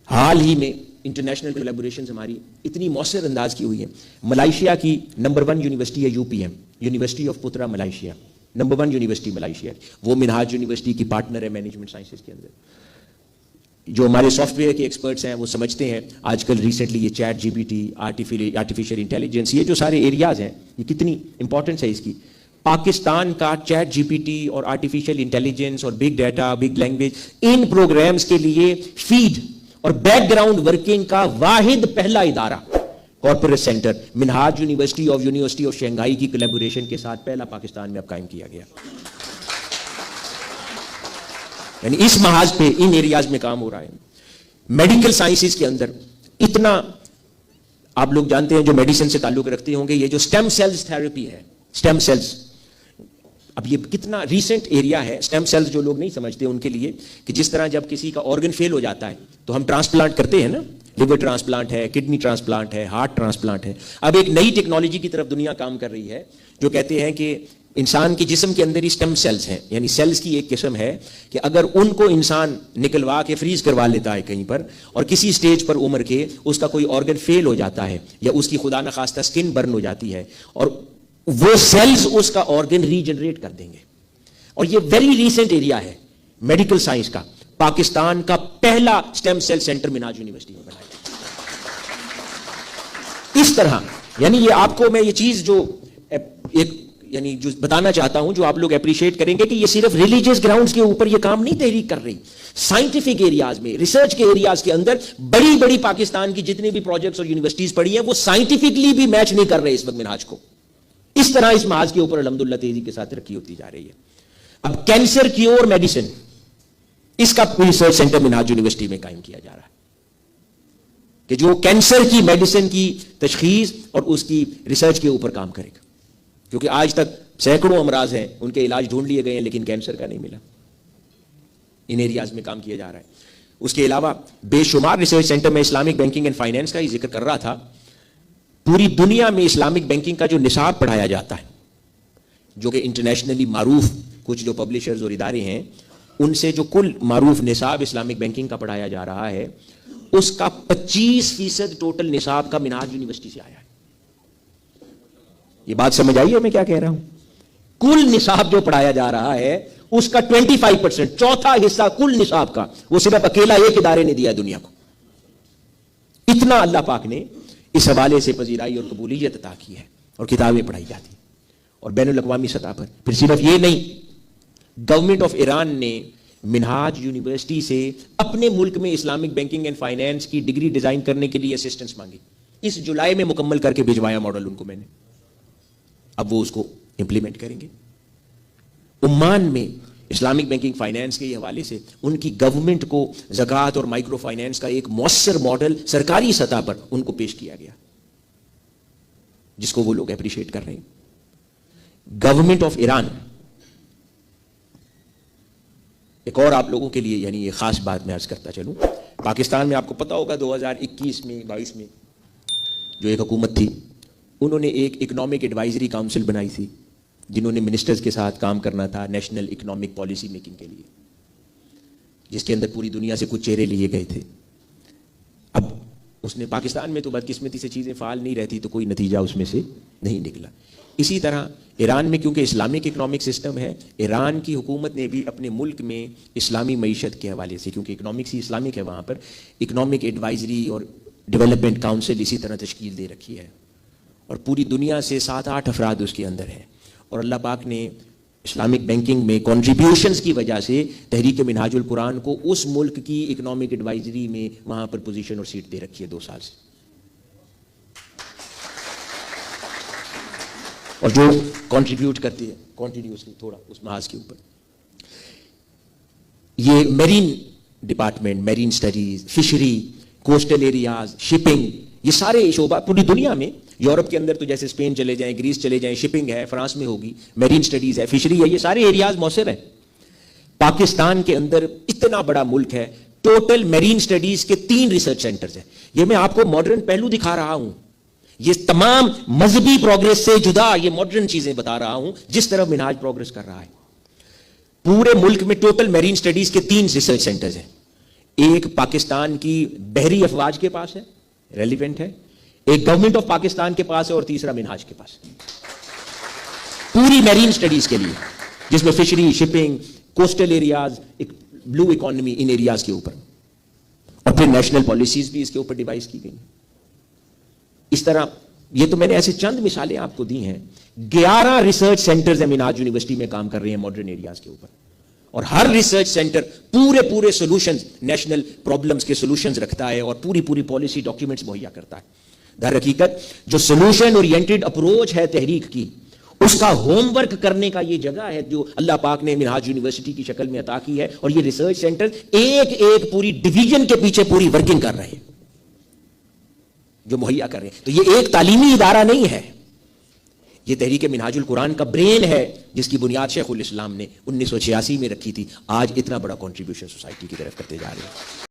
حال ہی میں انٹرنیشنل کولیبوریشنز ہماری اتنی مؤثر انداز کی ہوئی ہے. ملائیشیا کی نمبر 1 یونیورسٹی ہے UPM, یونیورسٹی آف پترا ملائیشیا, نمبر 1 یونیورسٹی ملائیشیا. وہ منہاج یونیورسٹی کی پارٹنر ہے مینجمنٹ سائنسز کے اندر. جو ہمارے سافٹ ویئر کے ایکسپرٹس ہیں وہ سمجھتے ہیں آج کل ریسنٹلی یہ چیٹ GPT, آرٹیفیشیل انٹیلیجنس, یہ جو سارے ایریاز ہیں یہ کتنی امپورٹنس ہے اس کی. پاکستان کا چیٹ GPT اور آرٹیفیشیل انٹیلیجنس اور بگ ڈیٹا, بگ لینگویج, ان پروگرامز کے لیے فیڈ اور بیک گراؤنڈ ورکنگ کا واحد پہلا ادارہ corporate centre Minhaj university of Shanghai کی کولیبوریشن کے ساتھ پہلا پاکستان میں اب قائم کیا گیا. یعنی اس محاذ پہ ان ایریاز میں کام ہو رہا ہے. میڈیکل سائنسز کے اندر اتنا, آپ لوگ جانتے ہیں جو میڈیسن سے تعلق رکھتے ہوں گے, یہ جو سٹیم سیلز تھراپی ہے, سٹیم سیلز, اب یہ کتنا ریسنٹ ایریا ہے. سٹیم سیلز جو لوگ نہیں سمجھتے ان کے لیے کہ جس طرح جب کسی کا آرگن فیل ہو جاتا ہے تو ہم ٹرانسپلانٹ کرتے ہیں نا, لیور ٹرانسپلانٹ ہے, کڈنی ٹرانسپلانٹ ہے, ہارٹ ٹرانسپلانٹ ہے. اب ایک نئی ٹیکنالوجی کی طرف دنیا کام کر رہی ہے جو کہتے ہیں کہ انسان کے جسم کے اندر ہی سٹیم سیلز ہیں, یعنی سیلز کی ایک قسم ہے کہ اگر ان کو انسان نکلوا کے فریز کروا لیتا ہے کہیں پر اور کسی سٹیج پر عمر کے اس کا کوئی آرگن فیل ہو جاتا ہے یا اس کی خدا نخواستہ سکن برن ہو جاتی ہے, اور وہ سیلز اس کا آرگن ریجنریٹ کر دیں گے. اور یہ ویری ریسنٹ ایریا ہے میڈیکل سائنس کا. پاکستان کا پہلا سٹیم سیل سینٹر منہاج یونیورسٹی میں بنایا. اس طرح یعنی یہ آپ کو میں یہ چیز جو ایک یعنی جو بتانا چاہتا ہوں, جو آپ لوگ اپریشیٹ کریں گے کہ یہ صرف ریلیجیس گراؤنڈز کے اوپر یہ کام نہیں تحریک کر رہی. سائنٹیفک ایریاز میں, ریسرچ کے ایریاز کے اندر بڑی بڑی پاکستان کی جتنے بھی پروجیکٹس اور یونیورسٹیز پڑھی ہیں وہ سائنٹیفکلی بھی میچ نہیں کر رہے اس وقت منہاج کو. اس طرح اس محاذ کے اوپر الحمدللہ تیزی کے ساتھ ترقی ہوتی جا رہی ہے. اب کینسر کیور میڈیسن, اس کا ریسرچ سینٹر منہاج یونیورسٹی میں قائم کیا جا رہا ہے کہ جو کینسر کی میڈیسن کی تشخیص اور اس کی ریسرچ کے اوپر کام کرے گا. کیونکہ آج تک سینکڑوں امراض ہیں ان کے علاج ڈھونڈ لیے گئے ہیں لیکن کینسر کا نہیں ملا. ان ایریاز میں کام کیا جا رہا ہے. اس کے علاوہ بے شمار ریسرچ سینٹر میں اسلامک بینکنگ اینڈ فائنینس کا ہی ذکر کر رہا تھا. پوری دنیا میں اسلامک بینکنگ کا جو نصاب پڑھایا جاتا ہے, جو کہ انٹرنیشنلی معروف کچھ جو پبلشرز اور ادارے ہیں, ان سے جو کل معروف نصاب اسلامک بینکنگ کا پڑھایا جا رہا ہے اس کا 25% ٹوٹل نصاب کا منہاج یونیورسٹی سے آیا ہے. یہ بات سمجھ آئی ہے میں کیا کہہ رہا ہوں؟ کل نصاب جو پڑھایا جا رہا ہے اس کا 25%, چوتھا حصہ کل نصاب کا, وہ صرف اکیلا ایک ادارے نے دیا دنیا کو. اتنا اللہ پاک نے اس حوالے سے پذیرائی اور قبولیت عطا کی ہے اور کتابیں پڑھائی جاتی ہیں. اور بین الاقوامی سطح پر پھر صرف یہ نہیں, گورنمنٹ آف ایران نے منہاج یونیورسٹی سے اپنے ملک میں اسلامک بینکنگ اینڈ فائنینس کی ڈگری ڈیزائن کرنے کے لیے اسسٹنس مانگی. اس جولائی میں مکمل کر کے بھجوایا ماڈل ان کو میں نے. اب وہ اس کو امپلیمنٹ کریں گے. عمان میں اسلامک بینکنگ فائنینس کے حوالے سے ان کی گورنمنٹ کو زکوٰۃ اور مائکرو فائنینس کا ایک مؤثر ماڈل سرکاری سطح پر ان کو پیش کیا گیا, جس کو وہ لوگ اپریشیٹ کر رہے ہیں. گورنمنٹ آف ایران, ایک اور آپ لوگوں کے لیے یعنی یہ خاص بات میں عرض کرتا چلوں, پاکستان میں آپ کو پتا ہوگا 2021 میں 22 میں جو ایک حکومت تھی انہوں نے ایک اکنامک ایڈوائزری کاؤنسل بنائی تھی جنہوں نے منسٹرز کے ساتھ کام کرنا تھا نیشنل اکنامک پالیسی میکنگ کے لیے, جس کے اندر پوری دنیا سے کچھ چہرے لیے گئے تھے. اب اس نے پاکستان میں تو بدقسمتی سے چیزیں فعال نہیں رہتی تو کوئی نتیجہ اس میں سے نہیں نکلا. اسی طرح ایران میں کیونکہ اسلامک اکنامک سسٹم ہے, ایران کی حکومت نے بھی اپنے ملک میں اسلامی معیشت کے حوالے سے, کیونکہ اکنامکس ہی اسلامک ہے وہاں پر, اکنامک ایڈوائزری اور ڈیولپمنٹ کاؤنسل اسی طرح تشکیل دے رکھی ہے. اور پوری دنیا سے 7-8 افراد اس کے اندر ہیں. اور اللہ پاک نے اسلامک بینکنگ میں کنٹریبیوشنز کی وجہ سے تحریک منہاج القرآن کو اس ملک کی اکنامک ایڈوائزری میں وہاں پر پوزیشن اور سیٹ دے رکھی ہے 2 سال سے. اور جو کنٹریبیوٹ کرتی ہے کنٹینیوسلی تھوڑا اس محاذ کے اوپر, یہ marine department, marine studies, fishery, coastal areas, shipping, یہ سارے شعبہ پوری دنیا میں, یورپ کے اندر تو جیسے اسپین چلے جائیں, گریس چلے جائیں, شپنگ ہے, فرانس میں ہوگی, میرین سٹڈیز ہے, فشری ہے, یہ سارے ایریاز مؤثر ہیں. پاکستان کے اندر اتنا بڑا ملک ہے, ٹوٹل میرین سٹڈیز کے 3 ریسرچ سینٹرز ہیں. یہ میں آپ کو ماڈرن پہلو دکھا رہا ہوں, یہ تمام مذہبی پروگریس سے جدا یہ ماڈرن چیزیں بتا رہا ہوں جس طرح منہاج پروگریس کر رہا ہے. پورے ملک میں ٹوٹل میرین سٹڈیز کے 3 ریسرچ سینٹرز ہیں. ایک پاکستان کی بحری افواج کے پاس ہے، ریلیونٹ ہے، ایک گورنمنٹ آف پاکستان کے پاس ہے، اور تیسرا منہاج کے پاس ہے، پوری میرین سٹڈیز کے لیے، جس میں فشری، شپنگ، کوسٹل ایریاز، ایک بلو اکانومی ان ایریاز کے اوپر، اور پھر نیشنل پالیسیز بھی اس کے اوپر ڈیوائز کی گئی۔ اس طرح یہ تو میں نے ایسے چند مثالیں آپ کو دی ہیں، 11 ریسرچ سینٹرز منہاج یونیورسٹی میں کام کر رہے ہیں ماڈرن ایریاز کے اوپر، اور ہر ریسرچ سینٹر پورے سولوشنز، نیشنل پرابلمز کے سولوشنز رکھتا ہے اور پوری پالیسی ڈاکیومنٹس مہیا کرتا ہے۔ در حقیقت جو سولوشن اورینٹڈ اپروچ ہے تحریک کی، اس کا ہوم ورک کرنے کا یہ جگہ ہے جو اللہ پاک نے منہاج یونیورسٹی کی شکل میں عطا کی ہے، اور یہ ریسرچ سینٹر ایک پوری ڈویژن کے پیچھے پوری ورکنگ کر رہے ہیں، جو مہیا کر رہے ہیں۔ تو یہ ایک تعلیمی ادارہ نہیں ہے، یہ تحریک منہاج القرآن کا برین ہے، جس کی بنیاد شیخ الاسلام نے 1986 میں رکھی تھی، آج اتنا بڑا کنٹریبیوشن سوسائٹی کی طرف کرتے جا رہے ہیں۔